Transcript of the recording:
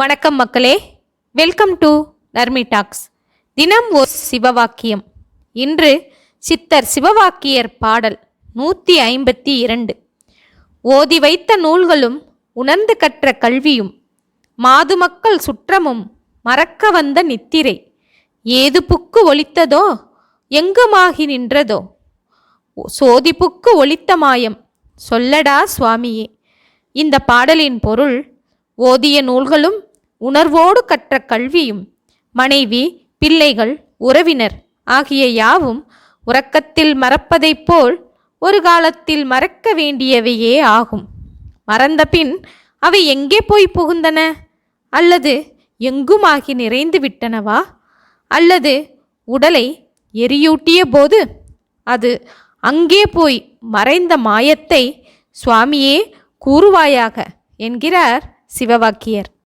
வணக்கம் மக்களே, welcome to Narmi tax. தினம் ஒரு சிவவாக்கியம். இன்று சித்தர் சிவவாக்கியர் பாடல் 152. ஓதி வைத்த நூல்களும் உணர்ந்து கற்ற கல்வியும் மாதுமக்கள் சுற்றமும் மறக்க வந்த நித்திரை ஏது புக்கு ஒலித்ததோ எங்குமாகி நின்றதோ சோதி புக்கு ஒலித்த மாயம் சொல்லடா சுவாமியே. இந்த பாடலின் பொருள்: ஓதிய நூல்களும் உணர்வோடு கற்ற கல்வியும் மனைவி, பிள்ளைகள், உறவினர் ஆகிய யாவும் உறக்கத்தில் மறப்பதைப் போல் ஒரு காலத்தில் மறக்க வேண்டியவையே ஆகும். மறந்த பின் அவை எங்கே போய் புகுந்தன? அல்லது எங்குமாகி நிறைந்து விட்டனவா? அல்லது உடலை எரியூட்டிய போது அது அங்கே போய் மறைந்த மாயத்தை சுவாமியே கூறுவாயாக என்கிறார் சிவவாக்கியர்.